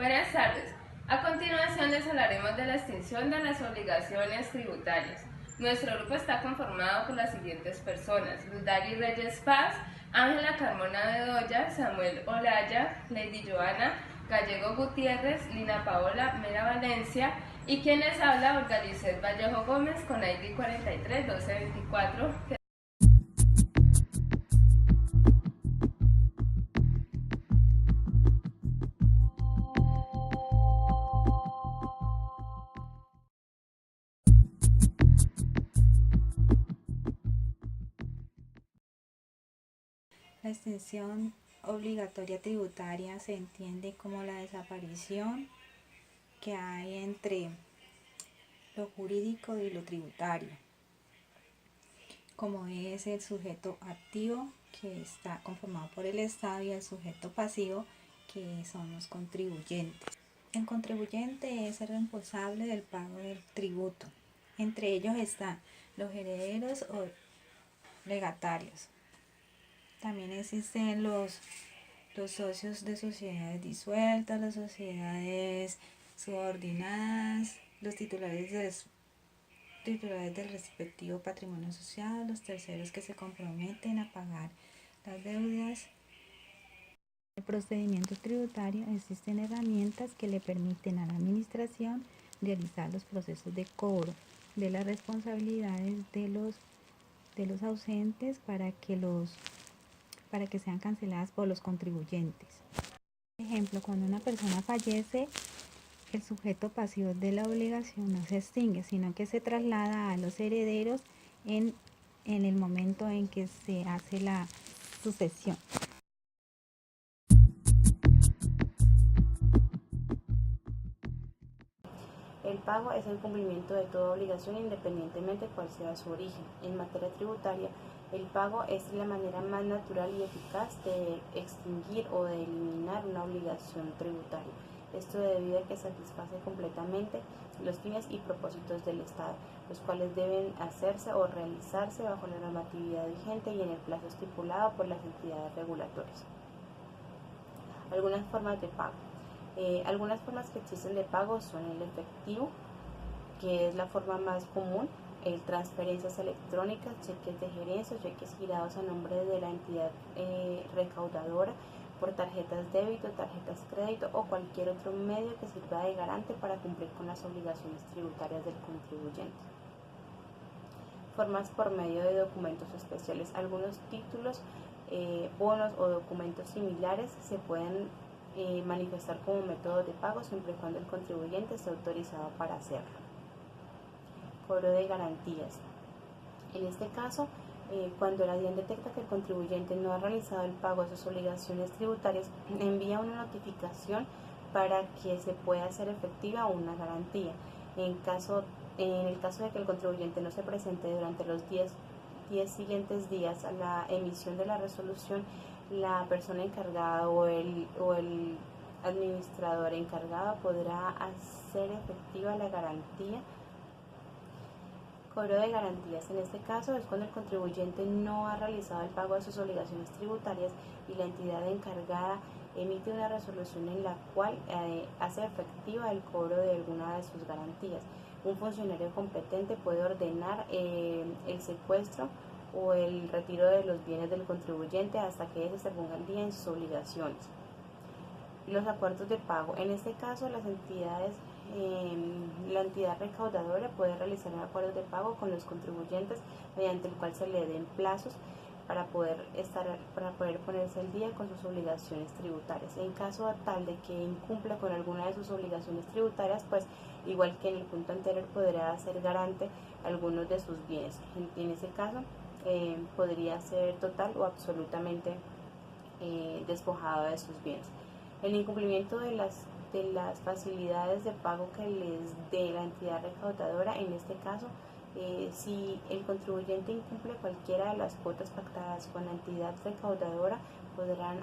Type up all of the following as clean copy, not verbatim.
Buenas tardes. A continuación les hablaremos de la extinción de las obligaciones tributarias. Nuestro grupo está conformado por las siguientes personas: Ludari Reyes Paz, Ángela Carmona Bedoya, Samuel Olaya, Lady Joana Gallego Gutiérrez, Lina Paola Mera Valencia y quien les habla, Olga Lizeth Vallejo Gómez, con ID 431224. La extinción obligatoria tributaria se entiende como la desaparición que hay entre lo jurídico y lo tributario, como es el sujeto activo, que está conformado por el Estado, y el sujeto pasivo, que son los contribuyentes. El contribuyente es el responsable del pago del tributo. Entre ellos están los herederos o legatarios. También existen los socios de sociedades disueltas, las sociedades subordinadas, los titulares del respectivo patrimonio asociado, los terceros que se comprometen a pagar las deudas. En el procedimiento tributario existen herramientas que le permiten a la administración realizar los procesos de cobro de las responsabilidades de los ausentes para que sean canceladas por los contribuyentes. Por ejemplo, cuando una persona fallece, el sujeto pasivo de la obligación no se extingue, sino que se traslada a los herederos en el momento en que se hace la sucesión. El pago es el cumplimiento de toda obligación independientemente cuál sea su origen. En materia tributaria, el pago es la manera más natural y eficaz de extinguir o de eliminar una obligación tributaria. Esto debido a que satisface completamente los fines y propósitos del Estado, los cuales deben hacerse o realizarse bajo la normatividad vigente y en el plazo estipulado por las entidades regulatorias. Algunas formas de pago. Algunas formas que existen de pago son el efectivo, que es la forma más común, transferencias electrónicas, cheques de gerencia, cheques girados a nombre de la entidad recaudadora, por tarjetas débito, tarjetas crédito o cualquier otro medio que sirva de garante para cumplir con las obligaciones tributarias del contribuyente. Formas por medio de documentos especiales. Algunos títulos, bonos o documentos similares se pueden manifestar como método de pago siempre y cuando el contribuyente esté autorizado para hacerlo. Cobro de garantías. En este caso, cuando la DIAN detecta que el contribuyente no ha realizado el pago de sus obligaciones tributarias, envía una notificación para que se pueda hacer efectiva una garantía. En el caso de que el contribuyente no se presente durante los 10 siguientes días a la emisión de la resolución, la persona encargada o el administrador encargado podrá hacer efectiva la garantía. Cobro de garantías. En este caso es cuando el contribuyente no ha realizado el pago de sus obligaciones tributarias y la entidad encargada emite una resolución en la cual hace efectiva el cobro de alguna de sus garantías. Un funcionario competente puede ordenar el secuestro o el retiro de los bienes del contribuyente hasta que éste se ponga al día en sus obligaciones. Los acuerdos de pago. En este caso, la entidad recaudadora puede realizar un acuerdo de pago con los contribuyentes mediante el cual se le den plazos para poder ponerse al día con sus obligaciones tributarias. En caso tal de que incumpla con alguna de sus obligaciones tributarias, pues igual que en el punto anterior, podrá ser garante algunos de sus bienes. En ese caso, podría ser total o absolutamente despojado de sus bienes. El incumplimiento de las facilidades de pago que les dé la entidad recaudadora, en este caso, si el contribuyente incumple cualquiera de las cuotas pactadas con la entidad recaudadora, podrán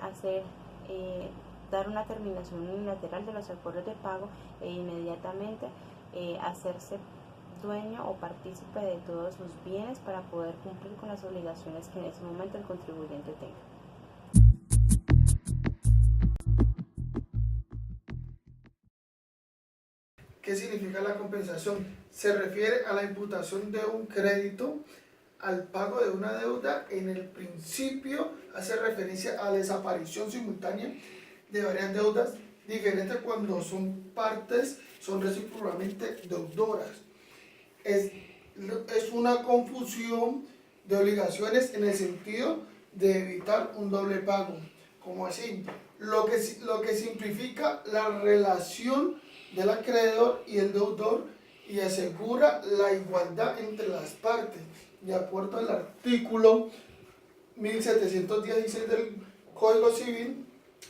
dar una terminación unilateral de los acuerdos de pago e inmediatamente hacerse dueño o partícipe de todos sus bienes para poder cumplir con las obligaciones que en ese momento el contribuyente tenga. ¿Qué significa la compensación? Se refiere a la imputación de un crédito al pago de una deuda. En el principio hace referencia a la desaparición simultánea de varias deudas diferentes cuando son partes, son recíprocamente deudoras. Es una confusión de obligaciones en el sentido de evitar un doble pago. ¿Cómo así? Lo que simplifica la relación del acreedor y el deudor y asegura la igualdad entre las partes. De acuerdo al artículo 1716 del Código Civil,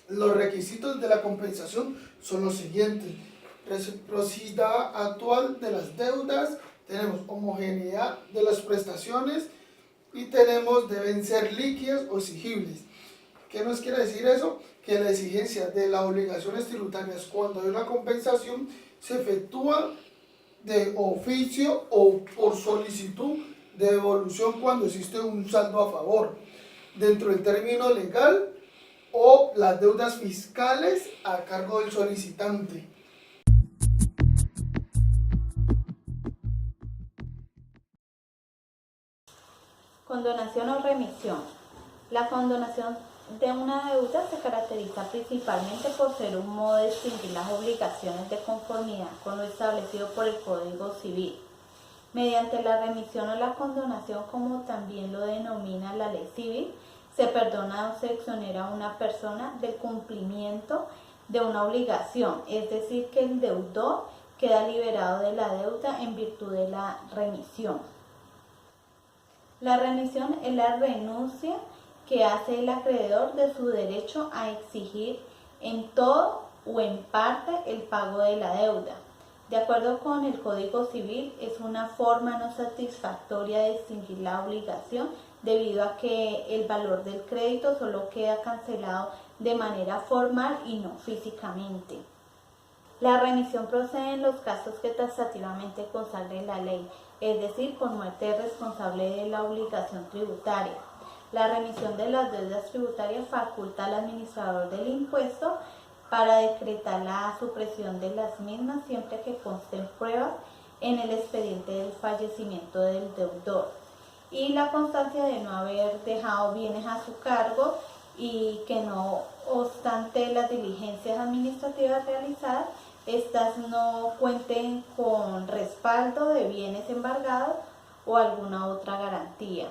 los requisitos de la compensación son los siguientes: reciprocidad actual de las deudas, tenemos homogeneidad de las prestaciones y deben ser líquidas o exigibles. ¿Qué nos quiere decir eso? Que la exigencia de las obligaciones tributarias cuando hay una compensación se efectúa de oficio o por solicitud de devolución cuando existe un saldo a favor, dentro del término legal, o las deudas fiscales a cargo del solicitante. Condonación o remisión. La condonación de una deuda se caracteriza principalmente por ser un modo de extinguir las obligaciones de conformidad con lo establecido por el Código Civil. Mediante la remisión o la condonación, como también lo denomina la ley civil, se perdona o se exonera a una persona del cumplimiento de una obligación, es decir, que el deudor queda liberado de la deuda en virtud de la remisión. La remisión es la renuncia que hace el acreedor de su derecho a exigir en todo o en parte el pago de la deuda. De acuerdo con el Código Civil, es una forma no satisfactoria de extinguir la obligación debido a que el valor del crédito solo queda cancelado de manera formal y no físicamente. La remisión procede en los casos que taxativamente consagre la ley, es decir, por muerte responsable de la obligación tributaria. La remisión de las deudas tributarias faculta al administrador del impuesto para decretar la supresión de las mismas siempre que consten pruebas en el expediente del fallecimiento del deudor y la constancia de no haber dejado bienes a su cargo y que no obstante las diligencias administrativas realizadas, estas no cuenten con respaldo de bienes embargados o alguna otra garantía,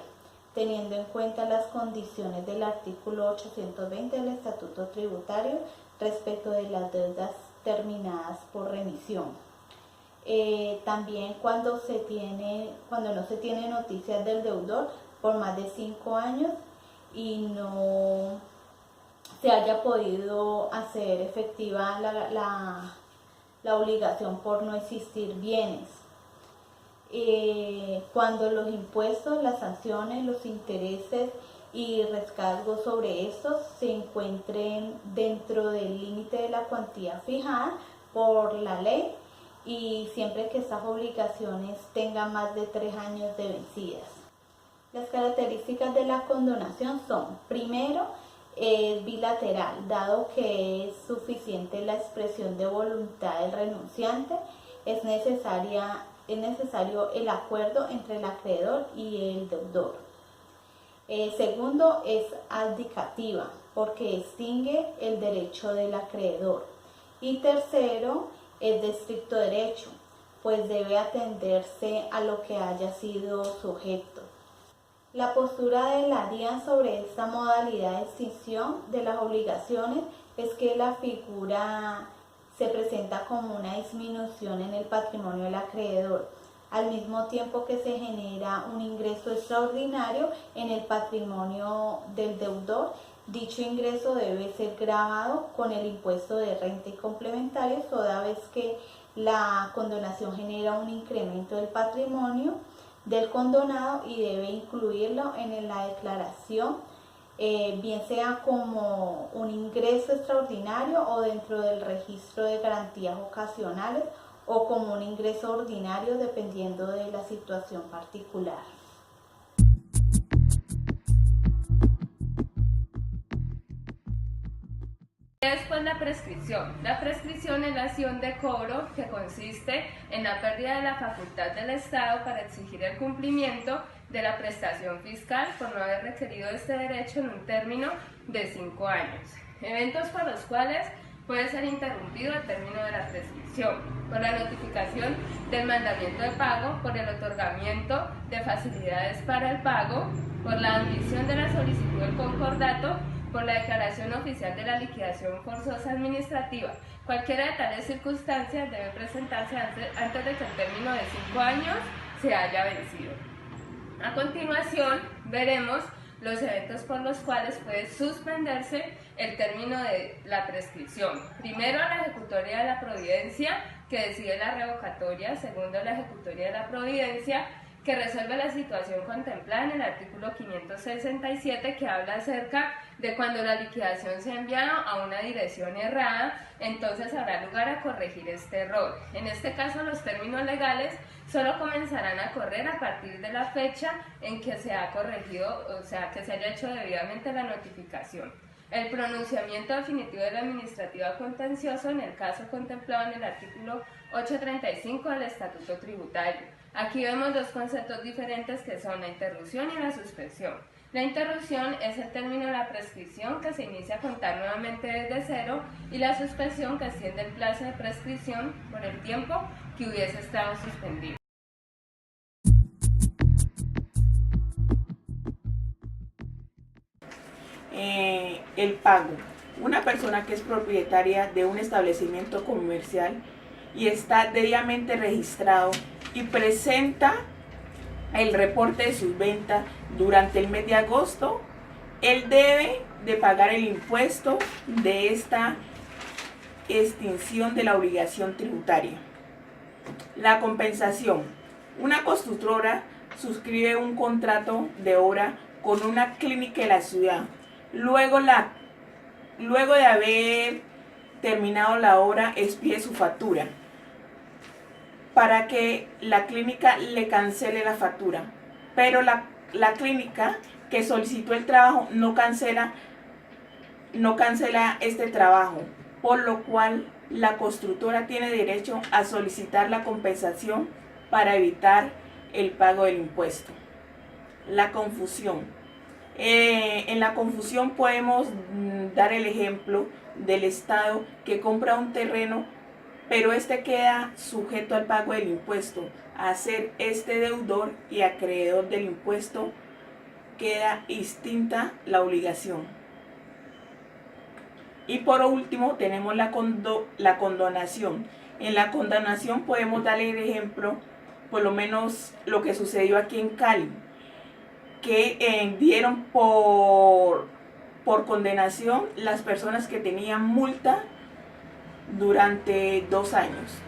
teniendo en cuenta las condiciones del artículo 820 del Estatuto Tributario respecto de las deudas terminadas por remisión. También cuando no se tiene noticias del deudor por más de 5 años y no se haya podido hacer efectiva la obligación por no existir bienes. Cuando los impuestos, las sanciones, los intereses y recargos sobre estos se encuentren dentro del límite de la cuantía fijada por la ley y siempre que estas obligaciones tengan más de 3 años de vencidas. Las características de la condonación son: primero, es bilateral, dado que es suficiente la expresión de voluntad del renunciante, es necesario el acuerdo entre el acreedor y el deudor. Segundo, es abdicativa, porque extingue el derecho del acreedor. Y tercero, es de estricto derecho, pues debe atenderse a lo que haya sido sujeto. La postura de la DIAN sobre esta modalidad de extinción de las obligaciones es que la figura se presenta como una disminución en el patrimonio del acreedor, al mismo tiempo que se genera un ingreso extraordinario en el patrimonio del deudor. Dicho ingreso debe ser gravado con el impuesto de renta y complementarios toda vez que la condonación genera un incremento del patrimonio del condonado y debe incluirlo en la declaración, bien sea como un ingreso extraordinario o dentro del registro de garantías ocasionales o como un ingreso ordinario dependiendo de la situación particular. Después la prescripción. La prescripción es la acción de cobro que consiste en la pérdida de la facultad del Estado para exigir el cumplimiento de la prestación fiscal por no haber requerido este derecho en un término de 5 años. Eventos por los cuales puede ser interrumpido el término de la prescripción: por la notificación del mandamiento de pago, por el otorgamiento de facilidades para el pago, por la admisión de la solicitud del concordato, por la declaración oficial de la liquidación forzosa administrativa. Cualquiera de tales circunstancias debe presentarse antes de que el término de 5 años se haya vencido. A continuación, veremos los eventos por los cuales puede suspenderse el término de la prescripción. Primero, la ejecutoria de la providencia, que decide la revocatoria. Segundo, la ejecutoria de la providencia, que resuelve la situación contemplada en el artículo 567, que habla acerca de cuando la liquidación se ha enviado a una dirección errada, entonces habrá lugar a corregir este error. En este caso, los términos legales solo comenzarán a correr a partir de la fecha en que se ha corregido, o sea, que se haya hecho debidamente la notificación. El pronunciamiento definitivo del administrativo contencioso en el caso contemplado en el artículo 835 del Estatuto Tributario. Aquí vemos dos conceptos diferentes, que son la interrupción y la suspensión. La interrupción es el término de la prescripción, que se inicia a contar nuevamente desde cero, y la suspensión, que extiende el plazo de prescripción por el tiempo que hubiese estado suspendido. El pago. Una persona que es propietaria de un establecimiento comercial y está debidamente registrado y presenta el reporte de sus ventas durante el mes de agosto, él debe de pagar el impuesto de esta extinción de la obligación tributaria. La compensación. Una constructora suscribe un contrato de obra con una clínica de la ciudad. Luego de haber terminado la obra, expide su factura para que la clínica le cancele la factura, pero la clínica que solicitó el trabajo no cancela este trabajo, por lo cual la constructora tiene derecho a solicitar la compensación para evitar el pago del impuesto. La confusión. En la confusión podemos dar el ejemplo del Estado que compra un terreno, pero este queda sujeto al pago del impuesto. A ser este deudor y acreedor del impuesto, queda extinta la obligación. Y por último tenemos la condonación. En la condonación podemos darle el ejemplo, por lo menos lo que sucedió aquí en Cali, que dieron por condenación las personas que tenían multa durante 2 años.